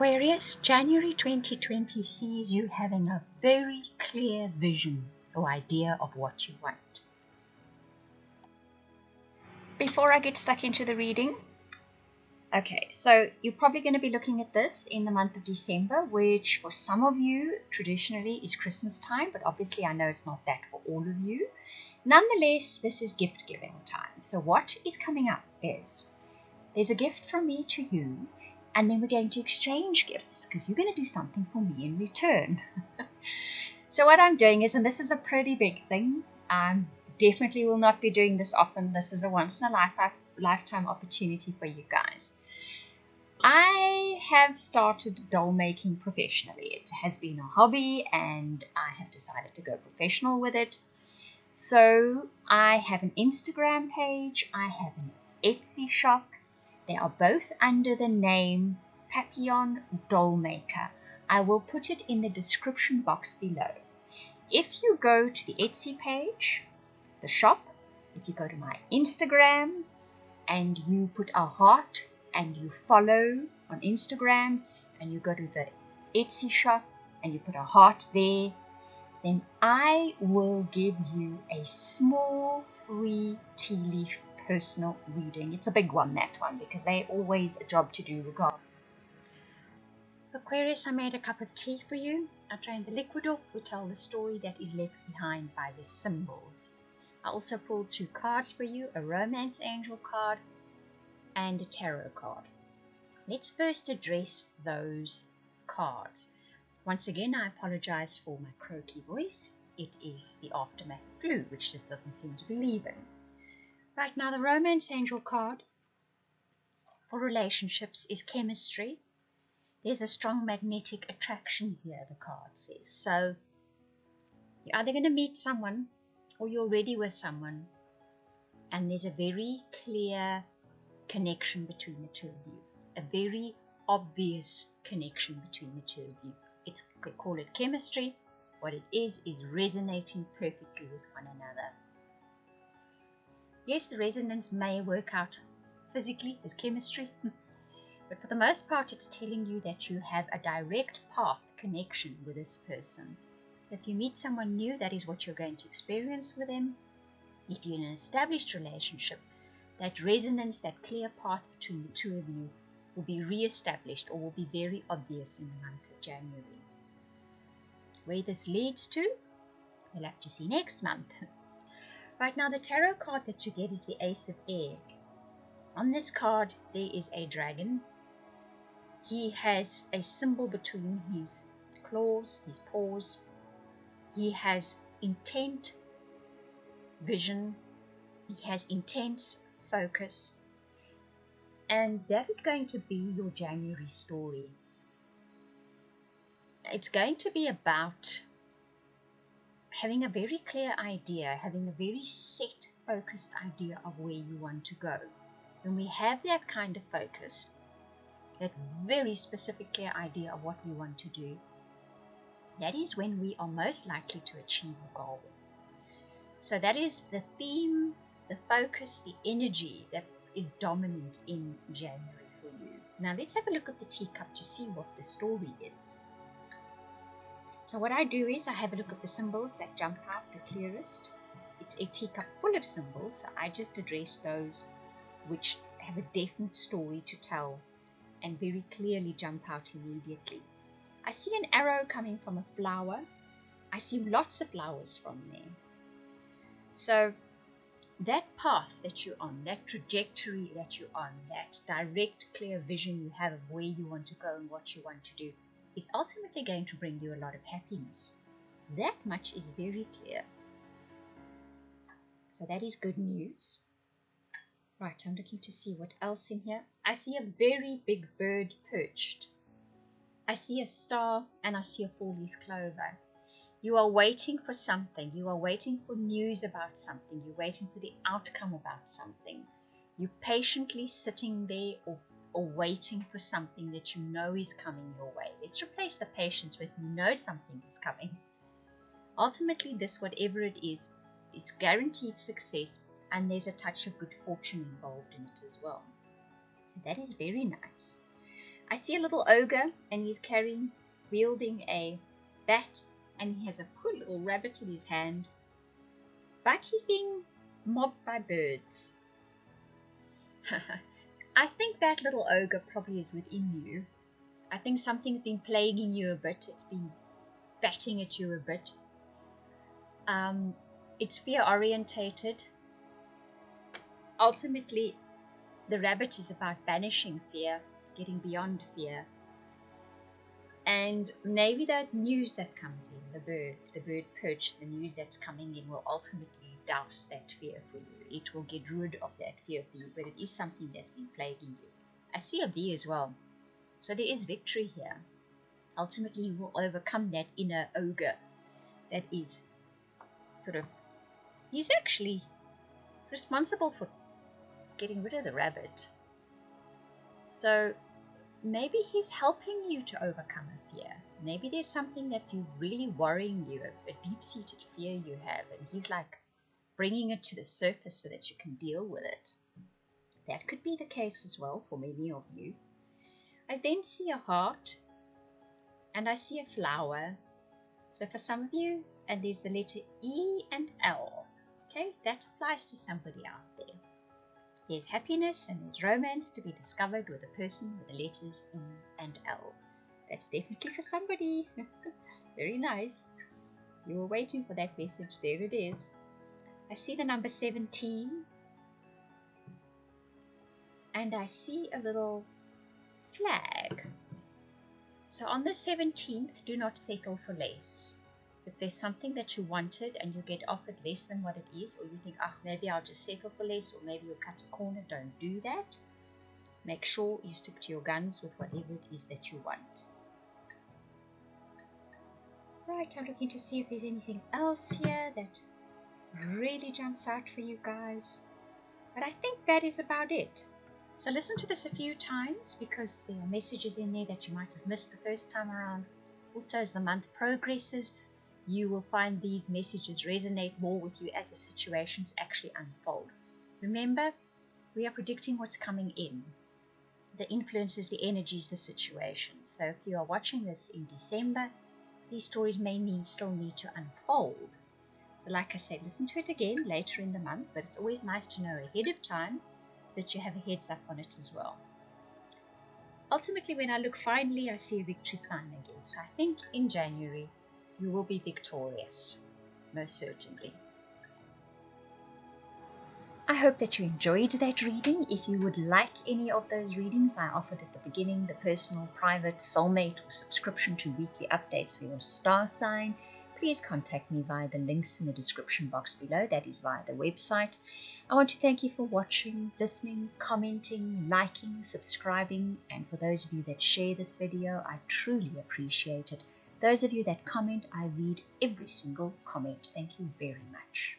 Aquarius, January 2020 sees you having a very clear vision or idea of what you want. Before I get stuck into the reading, okay, so you're probably going to be looking at this in the month of December, which for some of you traditionally is Christmas time, but obviously I know it's not that for all of you. Nonetheless, this is gift giving time. So what is coming up is there's a gift from me to you, and then we're going to exchange gifts because you're going to do something for me in return. So what I'm doing is, and this is a pretty big thing, definitely will not be doing this often. This is a once in a lifetime opportunity for you guys. I have started doll making professionally. It has been a hobby and I have decided to go professional with it. So I have an Instagram page, I have an Etsy shop. They are both under the name Papillon Dollmaker. I will put it in the description box below. If you go to the Etsy page, the shop, if you go to my Instagram and you put a heart and you follow on Instagram and you go to the Etsy shop and you put a heart there, then I will give you a small free tea leaf personal reading. It's a big one, that one, because they're always a job to do regardless. Aquarius, I made a cup of tea for you. I drained the liquid off. We tell the story that is left behind by the symbols. I also pulled 2 cards for you, a romance angel card and a tarot card. Let's first address those cards. Once again, I apologize for my croaky voice. It is the aftermath flu, which just doesn't seem to be leaving. Right now, the romance angel card for relationships is chemistry. There's a strong magnetic attraction here, the card says. So you're either going to meet someone or you're already with someone, and there's a very clear connection between the two of you, a very obvious connection between the two of you. It's, call it chemistry. What it is resonating perfectly with one another. Yes, the resonance may work out physically as chemistry, but for the most part it's telling you that you have a direct path connection with this person. So if you meet someone new, that is what you're going to experience with them. If you're in an established relationship, that resonance, that clear path between the two of you will be re-established or will be very obvious in the month of January. Where this leads to, we'll have to see next month. Right now, the tarot card that you get is the Ace of Air. On this card, there is a dragon. He has a symbol between his claws, his paws. He has intent, vision. He has intense focus. And that is going to be your January story. It's going to be about having a very clear idea, having a very set, focused idea of where you want to go. When we have that kind of focus, that very specific clear idea of what we want to do, that is when we are most likely to achieve a goal. So that is the theme, the focus, the energy that is dominant in January for you. Now let's have a look at the teacup to see what the story is. So what I do is I have a look at the symbols that jump out the clearest. It's a teacup full of symbols, so I just address those which have a definite story to tell and very clearly jump out immediately. I see an arrow coming from a flower. I see lots of flowers from there. So that path that you're on, that trajectory that you're on, that direct, clear vision you have of where you want to go and what you want to do, is ultimately going to bring you a lot of happiness. That much is very clear. So that is good news. Right, I'm looking to see what else in here. I see a very big bird perched. I see a star and I see a 4-leaf clover. You are waiting for something. You are waiting for news about something. You're waiting for the outcome about something. You're patiently sitting there or waiting for something that you know is coming your way. Let's replace the patience with you know something is coming. Ultimately, this, whatever it is guaranteed success, and there's a touch of good fortune involved in it as well. So that is very nice. I see a little ogre, and he's wielding a bat, and he has a poor little rabbit in his hand. But he's being mobbed by birds. I think that little ogre probably is within you. I think something's been plaguing you a bit. It's been batting at you a bit. It's fear orientated. Ultimately, the rabbit is about banishing fear, getting beyond fear. And maybe that news that comes in, the bird perch, the news that's coming in will ultimately douse that fear for you. It will get rid of that fear for you, but it is something that's been plaguing you. I see a bee as well. So there is victory here. Ultimately, you will overcome that inner ogre that is he's actually responsible for getting rid of the rabbit. So maybe he's helping you to overcome a fear. Maybe there's something that's really worrying you, a deep-seated fear you have, and he's like bringing it to the surface so that you can deal with it. That could be the case as well for many of you. I then see a heart, and I see a flower. So for some of you, and there's the letter E and L. Okay, that applies to somebody out there. There's happiness and there's romance to be discovered with a person with the letters E and L. That's definitely for somebody. Very nice. You were waiting for that message. There it is. I see the number 17. And I see a little flag. So on the 17th, do not settle for less. If there's something that you wanted and you get offered less than what it is, or you think, maybe I'll just settle for less, or maybe you'll cut a corner, don't do that. Make sure you stick to your guns with whatever it is that you want. Right, I'm looking to see if there's anything else here that really jumps out for you guys. But I think that is about it. So listen to this a few times, because there are messages in there that you might have missed the first time around. Also, as the month progresses, you will find these messages resonate more with you as the situations actually unfold. Remember, we are predicting what's coming in. The influences, the energies, the situation. So if you are watching this in December, these stories may still need to unfold. So like I said, listen to it again later in the month, but it's always nice to know ahead of time that you have a heads up on it as well. Ultimately, when I look finally, I see a victory sign again. So I think in January, you will be victorious, most certainly. I hope that you enjoyed that reading. If you would like any of those readings I offered at the beginning, the personal, private, soulmate, or subscription to weekly updates for your star sign, please contact me via the links in the description box below. That is via the website. I want to thank you for watching, listening, commenting, liking, subscribing, and for those of you that share this video, I truly appreciate it. Those of you that comment, I read every single comment. Thank you very much.